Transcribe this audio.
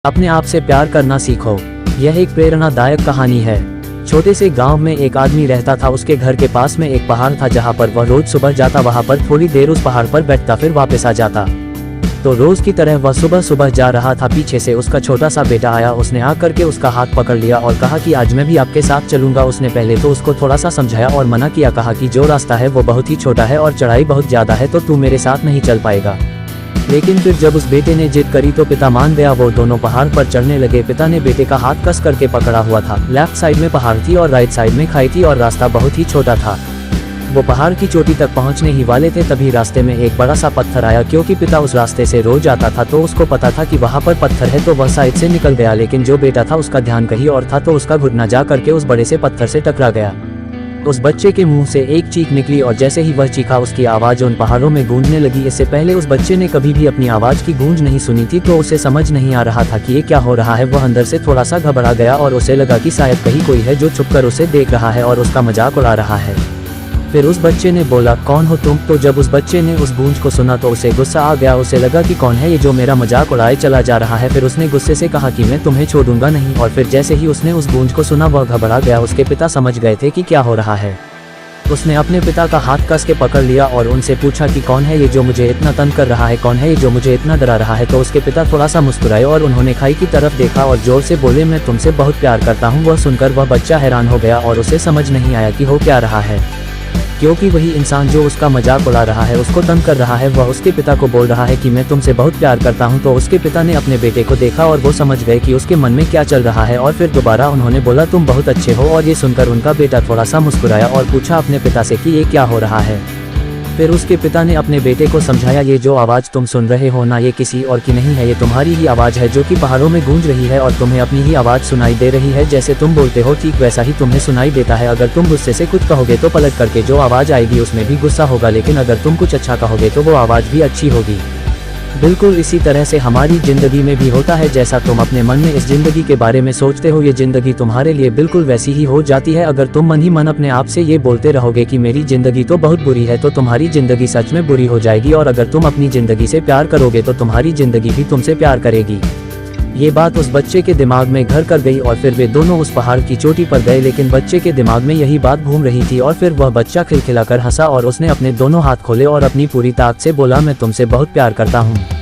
अपने आप से प्यार करना सीखो। यह एक प्रेरणादायक कहानी है। छोटे से गांव में एक आदमी रहता था। उसके घर के पास में एक पहाड़ था जहां पर वह रोज सुबह जाता, वहां पर थोड़ी देर उस पहाड़ पर बैठता, फिर वापस आ जाता। तो रोज की तरह वह सुबह सुबह जा रहा था। पीछे से उसका छोटा सा बेटा आया। उसने आकर के उसका हाथ पकड़ लिया और कहा कि आज मैं भी आपके साथ चलूंगा। उसने पहले तो उसको थोड़ा सा समझाया और मना किया, कहा कि जो रास्ता है वो बहुत ही छोटा है और चढ़ाई बहुत ज्यादा है, तो तू मेरे साथ नहीं चल पाएगा। लेकिन फिर जब उस बेटे ने जिद करी तो पिता मान गया। वो दोनों पहाड़ पर चढ़ने लगे। पिता ने बेटे का हाथ कस करके पकड़ा हुआ था। लेफ्ट साइड में पहाड़ थी और राइट साइड में खाई थी और रास्ता बहुत ही छोटा था। वो पहाड़ की चोटी तक पहुंचने ही वाले थे, तभी रास्ते में एक बड़ा सा पत्थर आया। क्योंकि पिता उस रास्ते से रोज आता था तो उसको पता था कि वहां पर पत्थर है, तो वह साइड से निकल गया। लेकिन जो बेटा था उसका ध्यान कहीं और था, तो उसका घुटना जा करके उस बड़े से पत्थर से टकरा गया। उस बच्चे के मुंह से एक चीख निकली और जैसे ही वह चीखा उसकी आवाज उन पहाड़ों में गूंजने लगी। इससे पहले उस बच्चे ने कभी भी अपनी आवाज की गूंज नहीं सुनी थी, तो उसे समझ नहीं आ रहा था कि ये क्या हो रहा है। वह अंदर से थोड़ा सा घबरा गया और उसे लगा कि शायद कहीं कोई है जो छुपकर उसे देख रहा है और उसका मजाक उड़ा रहा है। फिर उस बच्चे ने बोला, कौन हो तुम? तो जब उस बच्चे ने उस गूंज को सुना तो उसे गुस्सा आ गया। उसे लगा कि कौन है ये जो मेरा मजाक उड़ाए चला जा रहा है। फिर उसने गुस्से से कहा कि मैं तुम्हें छोड़ूंगा नहीं। और फिर जैसे ही उसने उस गूंज को सुना वह घबरा गया। उसके पिता समझ गए थे कि क्या हो रहा है। उसने अपने पिता का हाथ कस के पकड़ लिया और उनसे पूछा कि कौन है ये जो मुझे इतना तंग कर रहा है, कौन है ये जो मुझे इतना डरा रहा है। तो उसके पिता थोड़ा सा मुस्कुराए और उन्होंने खाई की तरफ देखा और जोर से बोले, मैं तुमसे बहुत प्यार करता हूँ। वह सुनकर वह बच्चा हैरान हो गया और उसे समझ नहीं आया कि हो क्या रहा है, क्योंकि वही इंसान जो उसका मजाक उड़ा रहा है, उसको तंग कर रहा है, वह उसके पिता को बोल रहा है कि मैं तुमसे बहुत प्यार करता हूं। तो उसके पिता ने अपने बेटे को देखा और वो समझ गए कि उसके मन में क्या चल रहा है। और फिर दोबारा उन्होंने बोला, तुम बहुत अच्छे हो। और ये सुनकर उनका बेटा थोड़ा सा मुस्कुराया और पूछा अपने पिता से कि ये क्या हो रहा है। फिर उसके पिता ने अपने बेटे को समझाया, ये जो आवाज़ तुम सुन रहे हो ना, ये किसी और की नहीं है, ये तुम्हारी ही आवाज़ है जो कि पहाड़ों में गूंज रही है और तुम्हें अपनी ही आवाज़ सुनाई दे रही है। जैसे तुम बोलते हो ठीक वैसा ही तुम्हें सुनाई देता है। अगर तुम गुस्से से कुछ कहोगे तो पलट करके जो आवाज़ आएगी उसमें भी गुस्सा होगा, लेकिन अगर तुम कुछ अच्छा कहोगे तो वो आवाज़ भी अच्छी होगी। बिल्कुल इसी तरह से हमारी ज़िंदगी में भी होता है। जैसा तुम अपने मन में इस ज़िंदगी के बारे में सोचते हो, ये ज़िंदगी तुम्हारे लिए बिल्कुल वैसी ही हो जाती है। अगर तुम मन ही मन अपने आप से ये बोलते रहोगे कि मेरी ज़िंदगी तो बहुत बुरी है, तो तुम्हारी ज़िंदगी सच में बुरी हो जाएगी। और अगर तुम अपनी ज़िंदगी से प्यार करोगे तो तुम्हारी ज़िंदगी भी तुमसे प्यार करेगी। ये बात उस बच्चे के दिमाग में घर कर गई और फिर वे दोनों उस पहाड़ की चोटी पर गए। लेकिन बच्चे के दिमाग में यही बात घूम रही थी और फिर वह बच्चा खिलखिलाकर हंसा और उसने अपने दोनों हाथ खोले और अपनी पूरी ताकत से बोला, मैं तुमसे बहुत प्यार करता हूँ।